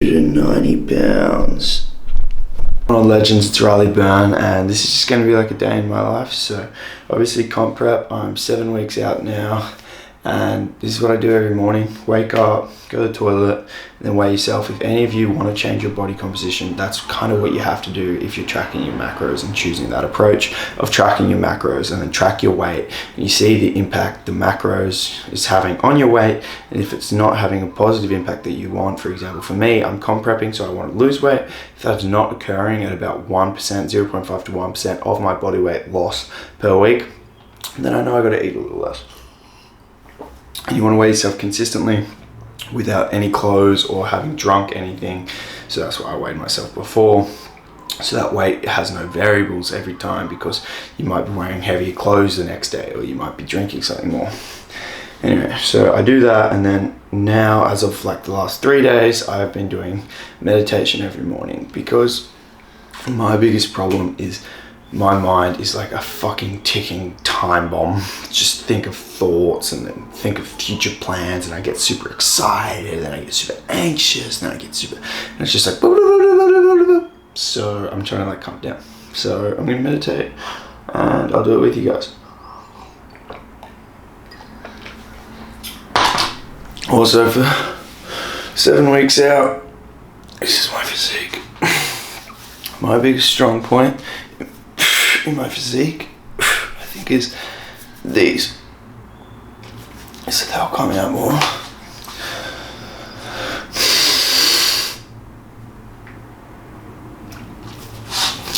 190 pounds. On Legends, it's Byrne, and this is just going to be like a day in my life. So obviously comp prep, I'm 7 weeks out now, and this is what I do every morning. Wake up, go to the toilet, and then weigh yourself. If any of you want to change your body composition, that's kind of what you have to do if you're tracking your macros and choosing that approach of tracking your macros, and then track your weight, and you see the impact the macros is having on your weight. And if it's not having a positive impact that you want, for example, for me, I'm comp prepping, so I want to lose weight. If that's not occurring at about 1%, 0.5 to 1% of my body weight loss per week, then I know I got to eat a little less. And you want to weigh yourself consistently without any clothes or having drunk anything. So that's why I weighed myself before. So that weight has no variables every time, because you might be wearing heavier clothes the next day, or you might be drinking something more. Anyway, so I do that, and then now, as of like the last 3 days, I've been doing meditation every morning, because my biggest problem is my mind is like a fucking ticking time bomb. Just think of thoughts and then think of future plans, and I get super excited, and then I get super anxious, and then I get super, and it's just like blah, blah, blah, blah, blah, blah, blah. So I'm trying to like calm down. So I'm gonna meditate, and I'll do it with you guys. Also, for 7 weeks out, this is my physique. My biggest strong point in my physique, I think, is these. So they'll come out more.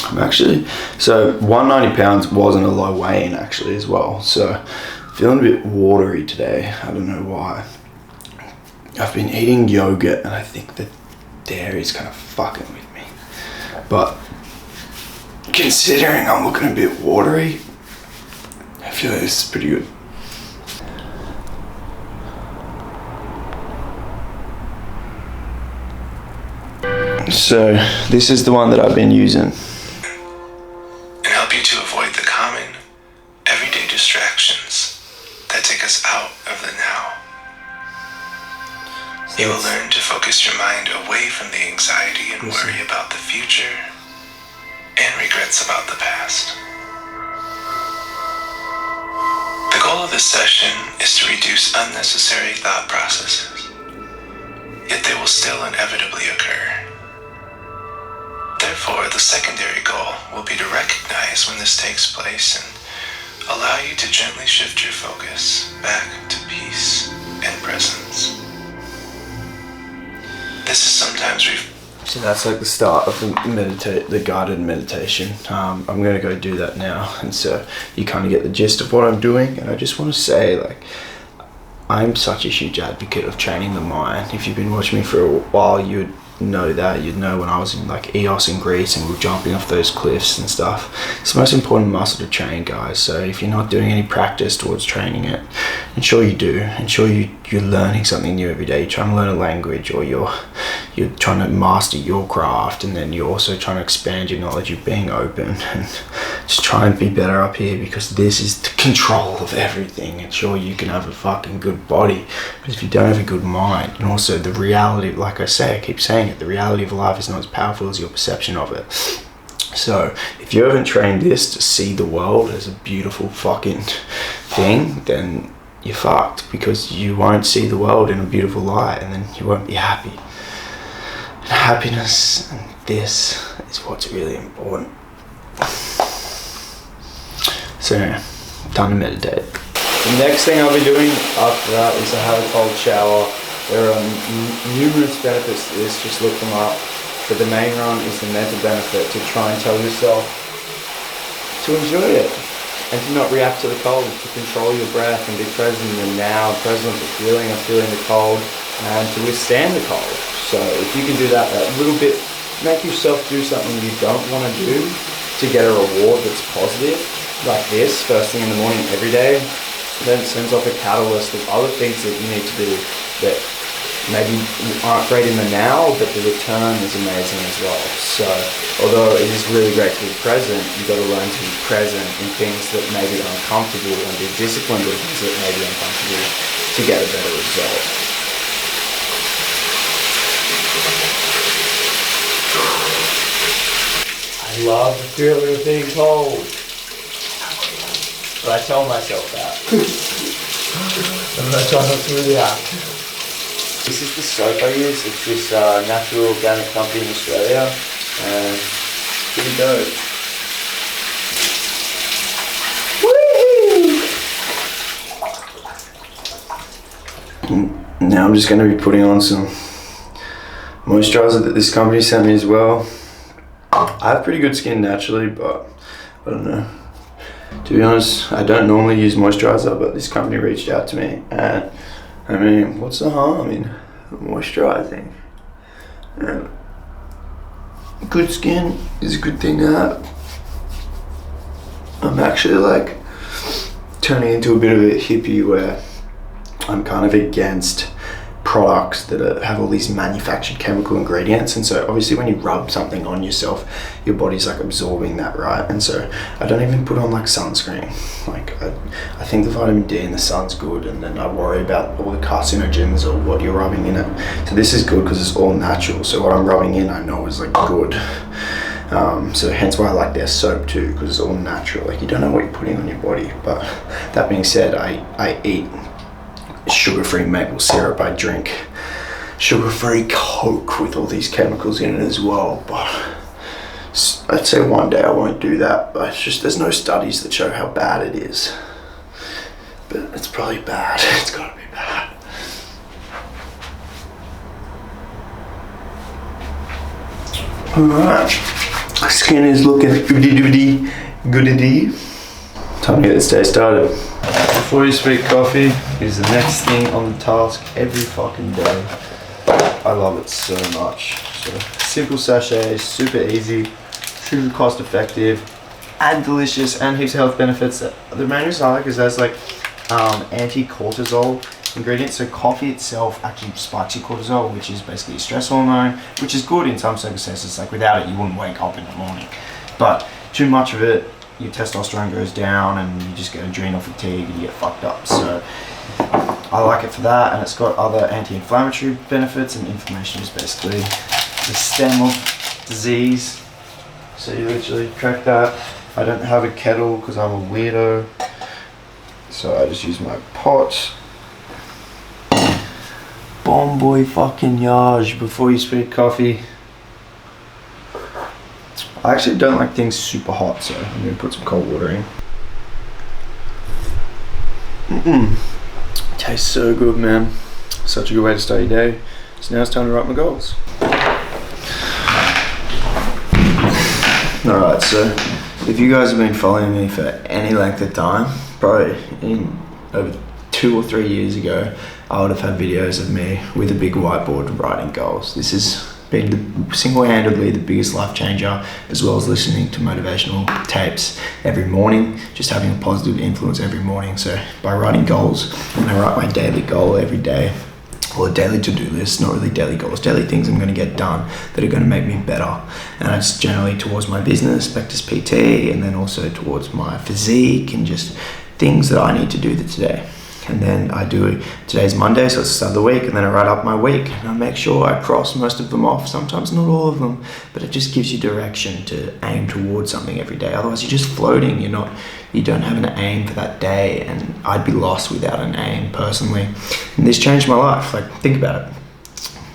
I'm actually, so 190 pounds wasn't a low weigh-in actually as well. So feeling a bit watery today. I don't know why. I've been eating yogurt, and I think the dairy is kind of fucking with me. But considering I'm looking a bit watery, I feel like this is pretty good. So this is the one that I've been using. And help you to avoid the common, everyday distractions that take us out of the now. You will learn to focus your mind away from the anxiety and worry about the future and regrets about the past. The goal of this session is to reduce unnecessary thought processes, yet they will still inevitably occur. Therefore, the secondary goal will be to recognize when this takes place and allow you to gently shift your focus back to peace and presence. This is sometimes so that's like the start of the guided meditation. I'm going to go do that now, and so you kind of get the gist of what I'm doing. And I just want to say, like, I'm such a huge advocate of training the mind. If you've been watching me for a while, you'd know that. You'd know when I was in like EOS in Greece and we were jumping off those cliffs and stuff. It's the most important muscle to train, guys. So if you're not doing any practice towards training it, ensure you do. Ensure you're learning something new every day. You're trying to learn a language, or you're trying to master your craft, and then you're also trying to expand your knowledge. You're being open, and just try and be better up here, because this is the control of everything. Ensure you can have a fucking good body, but if you don't have a good mind, and also the reality, like I say, I keep saying it, the reality of life is not as powerful as your perception of it. So if you haven't trained this to see the world as a beautiful fucking thing, then you're fucked, because you won't see the world in a beautiful light, and then you won't be happy. And happiness, and this is what's really important. So yeah, time to meditate. The next thing I'll be doing after that is I have a cold shower. There are numerous benefits to this, just look them up. But the main one is the mental benefit, to try and tell yourself to enjoy it and to not react to the cold, to control your breath and be present in the now, present with feeling the cold, and to withstand the cold. So if you can do that a little bit, make yourself do something you don't want to do to get a reward that's positive, like this, first thing in the morning every day. Then it sends off a catalyst of other things that you need to do that maybe aren't great in the now, but the return is amazing as well. So although it is really great to be present, you've got to learn to be present in things that may be uncomfortable, and be disciplined with things that may be uncomfortable to get a better result. love the feeling of being cold. But I tell myself that. And I try not to really act. This is the soap I use. It's this natural organic company in Australia. And here we go. Woo! Now I'm just going to be putting on some moisturizer that this company sent me as well. I have pretty good skin naturally, but I don't know. To be honest, I don't normally use moisturizer, but this company reached out to me, and I mean, what's the harm in moisturizing? And good skin is a good thing to have. I'm actually like turning into a bit of a hippie where I'm kind of against products that have all these manufactured chemical ingredients, and so obviously when you rub something on yourself, your body's like absorbing that, right? And so I don't even put on like sunscreen. Like I think the vitamin D in the sun's good, and then I worry about all the carcinogens or what you're rubbing in it. So this is good because it's all natural, so what I'm rubbing in I know is like good. So hence why I like their soap too, because it's all natural. Like you don't know what you're putting on your body. But that being said, I eat sugar-free maple syrup. I drink sugar-free Coke with all these chemicals in it as well, but I'd say one day I won't do that. But it's just there's no studies that show how bad it is, but it's probably bad. It's gotta be bad. Alright, skin is looking goody. Time to get this day started. Before you speak coffee is the next thing on the task every fucking day. I love it so much. So simple sachet, super easy, super cost effective, and delicious, and heaps of health benefits. The main reason I like is there's like anti-cortisol ingredients. So coffee itself actually spikes your cortisol, which is basically a stress hormone, which is good in some circumstances. Like without it, you wouldn't wake up in the morning. But too much of it, your testosterone goes down and you just get adrenal fatigue and you get fucked up. So I like it for that, and it's got other anti-inflammatory benefits, and inflammation is basically the stem of disease. So you literally crack that. I don't have a kettle because I'm a weirdo, so I just use my pot. Bon boy fucking yage before you speak coffee. I actually don't like things super hot, so I'm going to put some cold water in. Tastes so good, man. Such a good way to start your day. So now it's time to write my goals. Alright, so if you guys have been following me for any length of time, probably over 2 or 3 years ago, I would have had videos of me with a big whiteboard writing goals. This has been single-handedly the biggest life changer, as well as listening to motivational tapes every morning, just having a positive influence every morning. So by writing goals, I'm going to write my daily goal every day, or a daily to-do list, not really daily goals, daily things I'm going to get done that are going to make me better. And it's generally towards my business, Spectus PT, and then also towards my physique and just things that I need to do today. And then I do, today's Monday, so it's the start of the week, and then I write up my week, and I make sure I cross most of them off, sometimes not all of them, but it just gives you direction to aim towards something every day. Otherwise you're just floating, you don't have an aim for that day, and I'd be lost without an aim personally. And this changed my life. Like, think about it.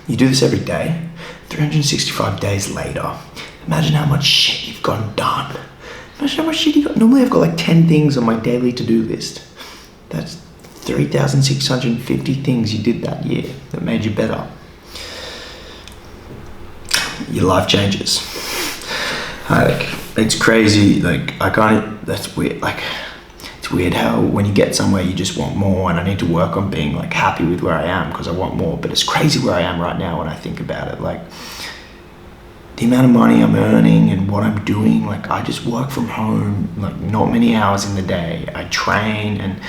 You do this every day, 365 days later, imagine how much shit you've gotten done. Imagine how much shit you got. Normally I've got like 10 things on my daily to-do list. That's 3,650 things you did that year that made you better. Your life changes. Like, it's crazy. Like, that's weird. Like, it's weird how when you get somewhere you just want more, and I need to work on being like happy with where I am because I want more. But it's crazy where I am right now when I think about it. Like, the amount of money I'm earning and what I'm doing, like I just work from home, like not many hours in the day. I train, and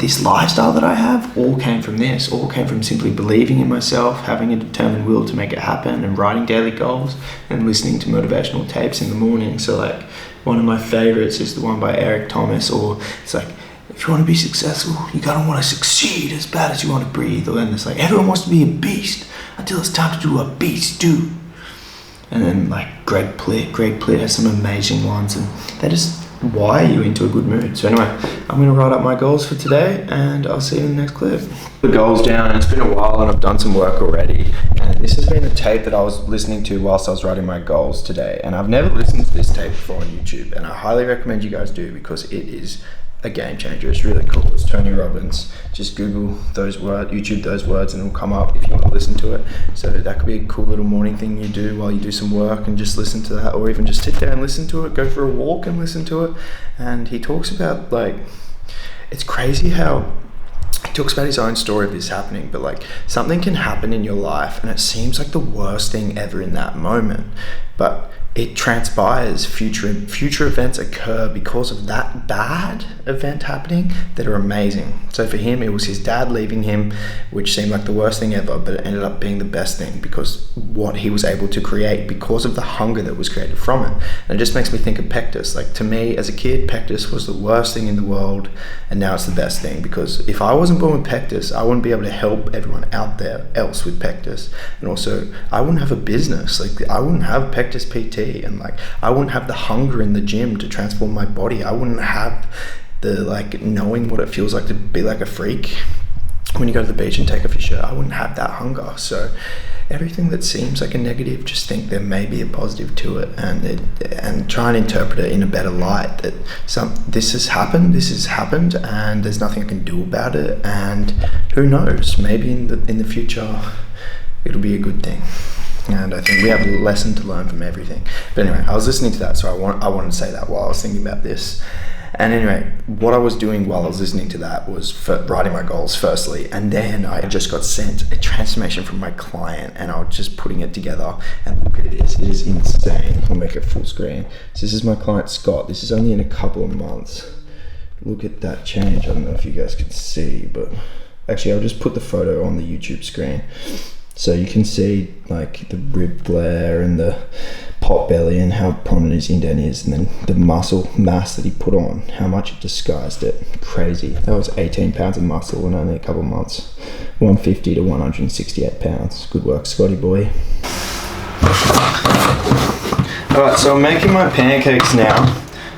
this lifestyle that I have all came from this, all came from simply believing in myself, having a determined will to make it happen, and writing daily goals and listening to motivational tapes in the morning. So like one of my favorites is the one by Eric Thomas, or it's like, if you want to be successful, you gotta want to succeed as bad as you want to breathe. Or then it's like, everyone wants to be a beast until it's time to do what beasts do. And then like Greg Plitt has some amazing ones, and they just wire you into a good mood. So anyway, I'm going to write up my goals for today, and I'll see you in the next clip. The goals down, and it's been a while, and I've done some work already. And this has been a tape that I was listening to whilst I was writing my goals today. And I've never listened to this tape before on YouTube, and I highly recommend you guys do, because it is a game changer. It's really cool. It's Tony Robbins. Just Google those words, YouTube those words, and it'll come up if you want to listen to it. So that could be a cool little morning thing you do while you do some work, and just listen to that, or even just sit there and listen to it. Go for a walk and listen to it. And he talks about, like, it's crazy how he talks about his own story of this happening, but like something can happen in your life and it seems like the worst thing ever in that moment, but it transpires, future events occur because of that bad event happening that are amazing. So for him, it was his dad leaving him, which seemed like the worst thing ever, but it ended up being the best thing, because what he was able to create because of the hunger that was created from it. And it just makes me think of Pectus. Like, to me as a kid, Pectus was the worst thing in the world, and now it's the best thing, because if I wasn't born with Pectus, I wouldn't be able to help everyone out there else with Pectus. And also, I wouldn't have a business. Like, I wouldn't have Pectus PT, and like I wouldn't have the hunger in the gym to transform my body. I wouldn't have the like knowing what it feels like to be like a freak when you go to the beach and take off your shirt. I wouldn't have that hunger. So everything that seems like a negative, just think there may be a positive to it, and try and interpret it in a better light, that this has happened and there's nothing I can do about it, and who knows, maybe in the future it'll be a good thing. And I think we have a lesson to learn from everything. But anyway, I was listening to that, so I wanted to say that while I was thinking about this. And anyway, what I was doing while I was listening to that was writing my goals firstly, and then I just got sent a transformation from my client, and I was just putting it together, and look at this, it is insane. I'll make it full screen. So this is my client Scott. This is only in a couple of months. Look at that change. I don't know if you guys can see, but actually I'll just put the photo on the YouTube screen. So you can see like the rib flare and the pot belly and how prominent his indent is, and then the muscle mass that he put on, how much it disguised it. Crazy. That was 18 pounds of muscle in only a couple of months. 150 to 168 pounds. Good work, Scotty boy. Alright, so I'm making my pancakes now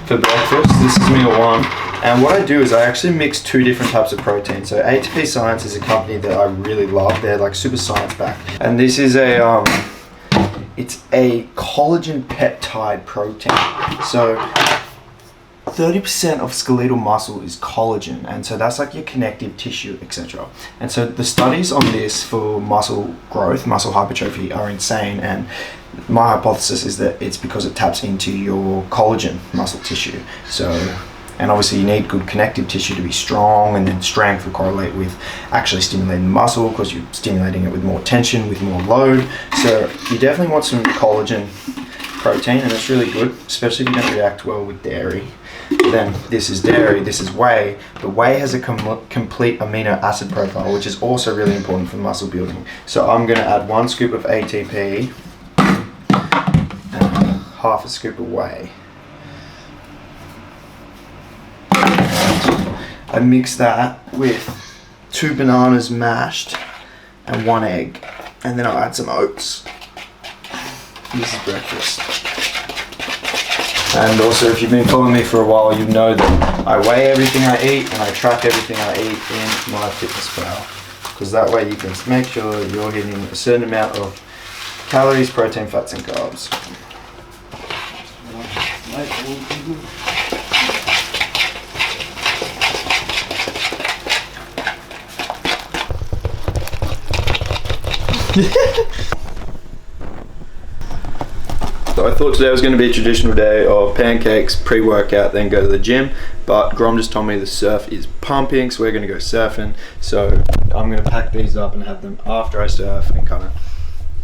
for breakfast. This is meal one. And what I do is I actually mix two different types of protein. So ATP Science is a company that I really love. They're like super science backed. And this is it's a collagen peptide protein. So 30% of skeletal muscle is collagen, and so that's like your connective tissue, etc. And so the studies on this for muscle growth, muscle hypertrophy, are insane, and my hypothesis is that it's because it taps into your collagen muscle tissue. So, and obviously you need good connective tissue to be strong, and then strength will correlate with actually stimulating the muscle, because you're stimulating it with more tension, with more load. So you definitely want some collagen protein, and it's really good, especially if you don't react well with dairy. Then this is dairy, this is whey. The whey has a complete amino acid profile, which is also really important for muscle building. So I'm going to add 1 scoop of ATP and half a scoop of whey. I mix that with 2 bananas mashed and 1 egg, and then I'll add some oats. This is breakfast. And also, if you've been following me for a while, you know that I weigh everything I eat and I track everything I eat in my MyFitnessPal, because that way you can make sure you're getting a certain amount of calories, protein, fats and carbs. So I thought today was going to be a traditional day of pancakes, pre-workout, then go to the gym, but Grom just told me the surf is pumping, so we're going to go surfing. So I'm going to pack these up and have them after I surf, and kind of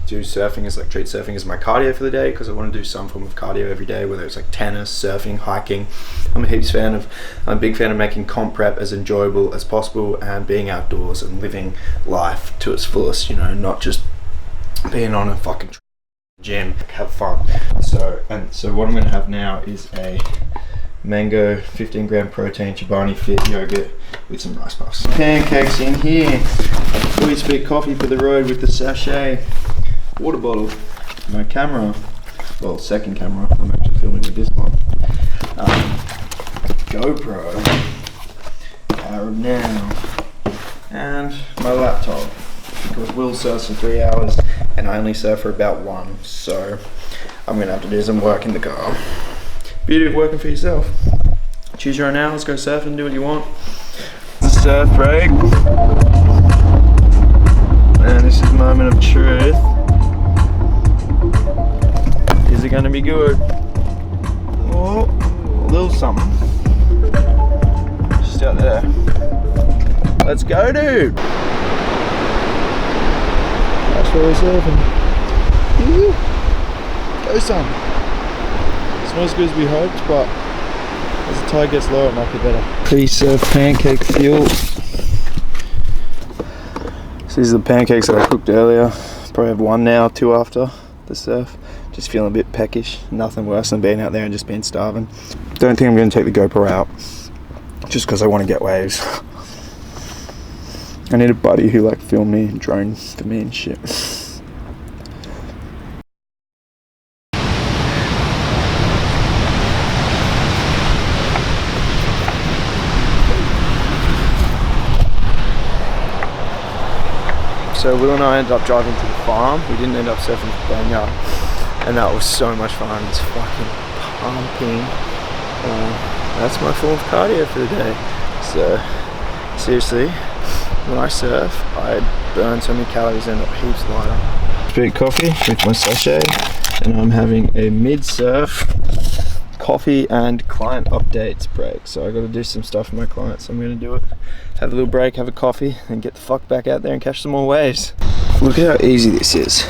do surfing as treat surfing as my cardio for the day, because I want to do some form of cardio every day, whether it's like tennis, surfing, hiking. I'm a big fan of making comp prep as enjoyable as possible, and being outdoors and living life to its fullest, you know, not just being on a fucking gym. Have fun. So what I'm going to have now is a mango 15 gram protein Chobani Fit yogurt with some rice puffs. Pancakes in here. A fully sweet coffee for the road with the sachet. Water bottle. My camera. well, second camera. I'm actually filming with this one. GoPro, power of now, and my laptop, because Will surfs for 3 hours and I only surf for about 1, so I'm gonna have to do some work in the car. Beauty of working for yourself. Choose your own hours, go surfing, do what you want. It's a surf break. And this is the moment of truth. Is it gonna be good? Oh, a little something. Just out there. Let's go, dude. That's where we're surfing. Woo. Go, son. It's not as good as we hoped, but as the tide gets lower, it might be better. Pre-surf pancake fuel. So these are the pancakes that I cooked earlier. Probably have 1 now, 2 after the surf. Just feeling a bit peckish. Nothing worse than being out there and just being starving. Don't think I'm going to take the GoPro out, just because I want to get waves. I need a buddy who like film me and drone for me and shit. So Will and I ended up driving to the farm. We didn't end up surfing the Byrne, and that was so much fun. It's fucking pumping. That's my form of cardio for the day. So seriously, when I surf, I burn so many calories and end up heaps lighter. Street coffee with my sachet, and I'm having a mid-surf coffee and client updates break. So I got to do some stuff for my clients, so I'm going to do it. Have a little break, have a coffee, and get the fuck back out there and catch some more waves. Look at how easy this is.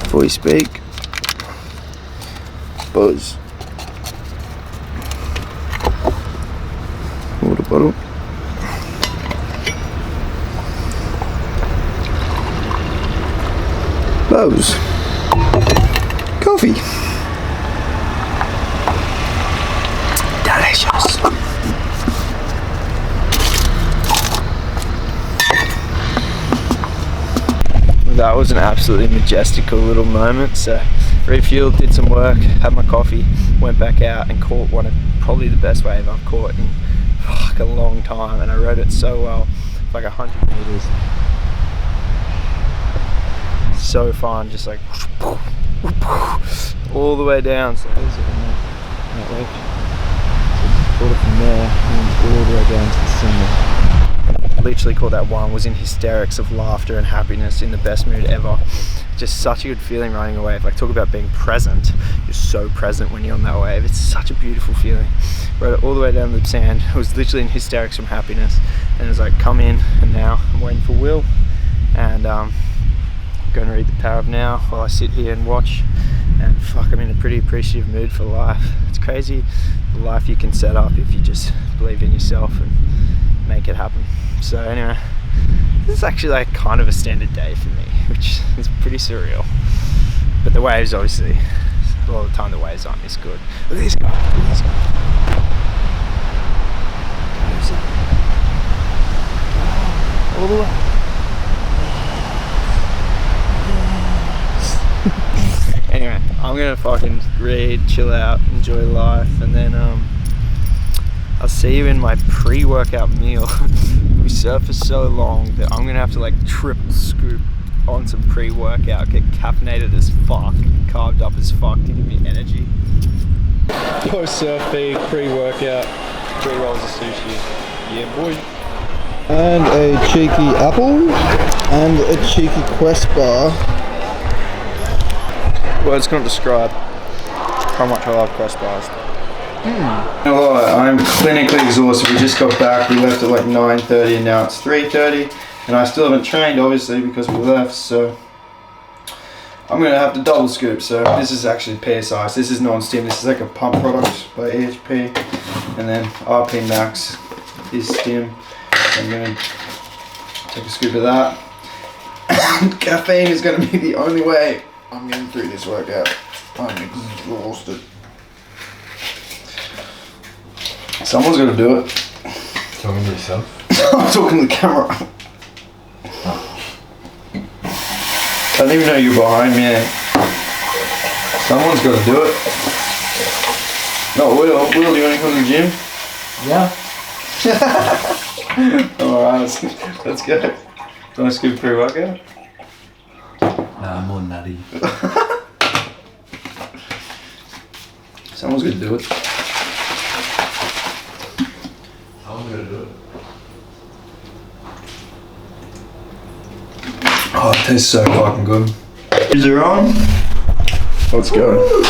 Before you speak, buzz. Water bottle. Buzz. Coffee. Delicious. That was an absolutely majestical little moment. So refueled, did some work, had my coffee, went back out and caught one of probably the best wave I've caught in like a long time, and I rode it so well, like 100 meters. So fun, just like all the way down. So there's it in that wave. So caught it from there and all the way down to the center. Literally caught that one, was in hysterics of laughter and happiness, in the best mood ever. Just such a good feeling riding a wave. Like, talk about being present. You're so present when you're on that wave. It's such a beautiful feeling. Rode it all the way down the sand. I was literally in hysterics from happiness, and it was like, come in. And now I'm waiting for Will, and going to read the Power of Now while I sit here and watch. And fuck, I'm in a pretty appreciative mood for life. It's crazy the life you can set up if you just believe in yourself and make it happen. So anyway, this is actually like kind of a standard day for me, which is pretty surreal. But the waves, obviously, a lot of the time the waves aren't this good. Look at this guy, look at this guy. All the way. Anyway, I'm gonna fucking read, chill out, enjoy life, and then I'll see you in my pre-workout meal. We surf for so long that I'm gonna have to like triple scoop on some pre-workout, get caffeinated as fuck, carved up as fuck to give me energy. Post-surf feed, pre-workout, 3 rolls of sushi. Yeah, boy. And a cheeky apple, and a cheeky Quest bar. Words can't describe how much I love Quest bars. Hello, I'm clinically exhausted. We just got back. We left at like 9:30 and now it's 3:30, and I still haven't trained, obviously, because we left. So I'm gonna have to double scoop. So this is actually PSI. So this is non-steam. This is like a pump product by EHP, and then RP Max is steam. I'm gonna take a scoop of that. Caffeine is gonna be the only way I'm getting through this workout. I'm exhausted. Someone's got to do it. Talking to yourself? I'm talking to the camera. I didn't even know you were behind me. Someone's got to do it. Not Will. Will, do you want to come to the gym? Yeah. Alright, let's go. Do you want to scoop pre-workout? Nah, I'm more nutty. Someone's got to do it. I'm gonna do it. Oh, it tastes so fucking good. Is it on? Let's go.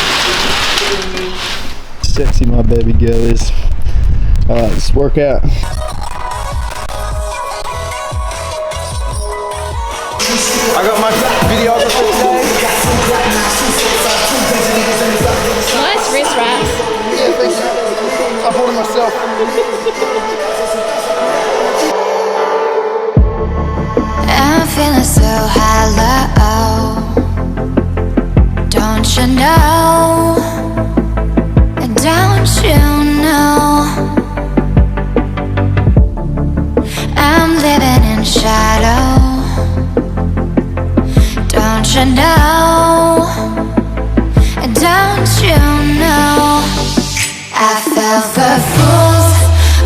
Sexy my baby girl is. Alright, let's work out. I got my videographer today. Nice wrist wrap. Yeah, thank you. I bought it myself. I'm feeling so hollow. Don't you know? Don't you know? I'm living in shadow. Don't you know? Don't you know? I fell for fool's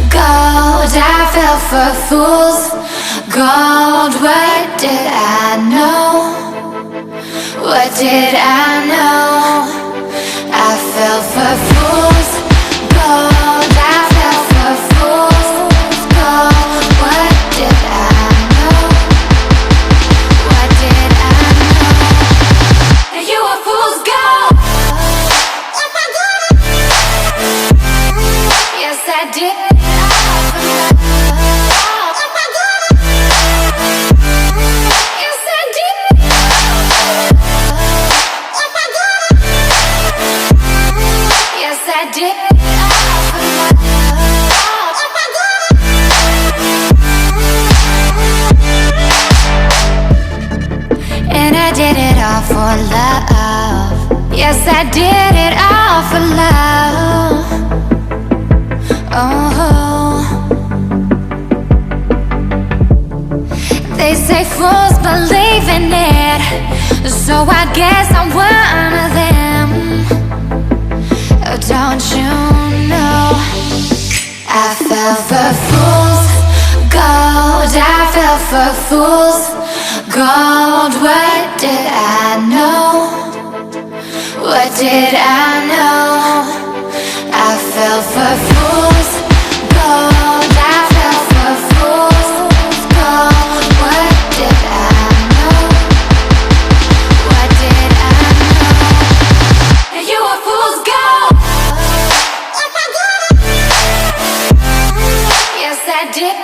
gold. I fell for fool's gold. What did I know? What did I know? I fell for fool's gold. I fell for fool's gold. What did I know? What did I know? You were fool's gold. Yes, I did. And I did it all for love. Yes, I did it all for love. Oh, they say fools believe in it, so I guess I'm one of them. Oh, don't you know? I fell for fool's gold. I fell for fool's gold. What did I know? What did I know? I fell for fool's gold. I fell for fool's gold. What did I know? What did I know? You were fool's gold. Yes, I did.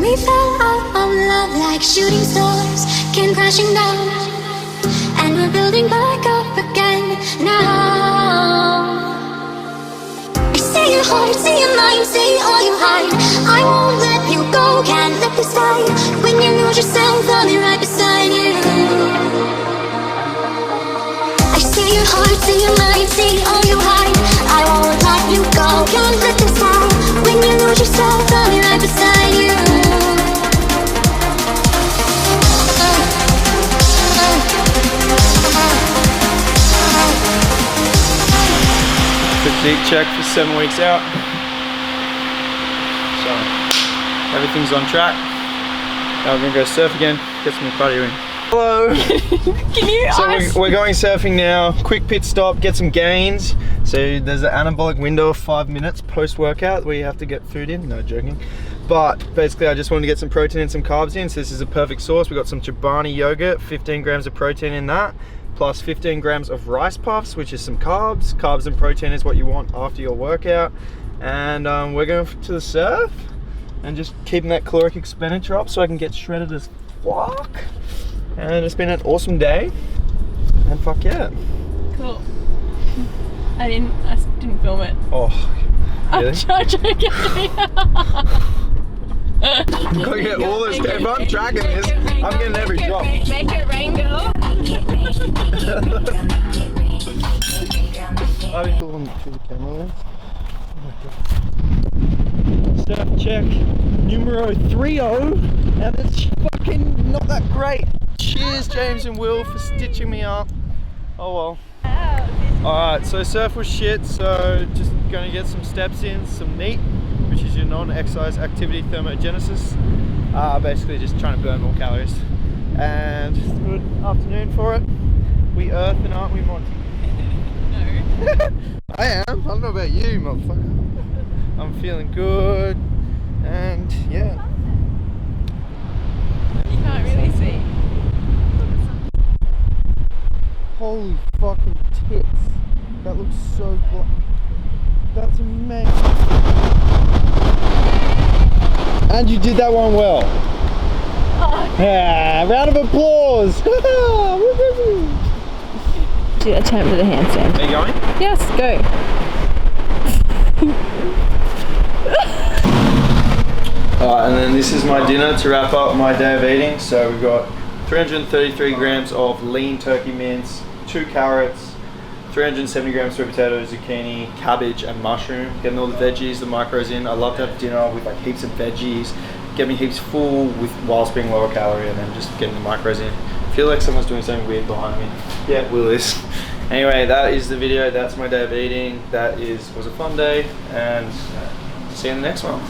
We fell out of love like shooting stars came crashing down, and we're building back up again now. I see your heart, see your mind, see all you hide. I won't let you go, can't let this die. When you lose yourself, I'll be right beside you. I see your heart, see your mind, see all you hide. I won't let you go, can't let this die. When you lose yourself, I'll be right beside you. Physique check for 7 weeks out. So everything's on track. Now we're gonna go surf again, get some cardio in. Hello. Can you So ask? we're going surfing now. Quick pit stop, get some gains. So there's an anabolic window of 5 minutes post-workout where you have to get food in. No, joking. But basically I just wanted to get some protein and some carbs in. So this is a perfect source. We got some Chobani yogurt, 15 grams of protein in that, plus 15 grams of rice puffs, which is some carbs. Carbs and protein is what you want after your workout. And we're going to the surf and just keeping that caloric expenditure up so I can get shredded as fuck. And it's been an awesome day. And fuck yeah. Cool. I didn't film it. Oh, really? I'm joking. Look at all this. If I'm tracking this, I'm getting every drop. Make it rain, girl. I'll be pulling through the camera lens. Surf check numero 30, and it's fucking not that great. Cheers, James and Will, for stitching me up. Oh well. Alright, so surf was shit, so just gonna get some steps in, some NEAT, which is your non-exercise activity thermogenesis. Basically just trying to burn more calories. And it's a good afternoon for it. We earthing, aren't we, Monty? No. I am. I don't know about you, motherfucker. I'm feeling good, and yeah. You can't really see. Holy fucking tits. That looks so black. That's amazing. And you did that one well. Oh. Yeah, round of applause. Do attempt at a handstand. Are you going? Yes, go. Alright, and then this is my dinner to wrap up my day of eating. So we've got 333 grams of lean turkey mince, 2 carrots, 370 grams sweet potato, zucchini, cabbage and mushroom. Getting all the veggies, the micros in. I love to have dinner with like heaps of veggies, get me heaps full with whilst being lower calorie, and then just getting the micros in. I feel like someone's doing something weird behind me. Yeah, Will is. Anyway, that is the video. That's my day of eating. Was a fun day, and see you in the next one.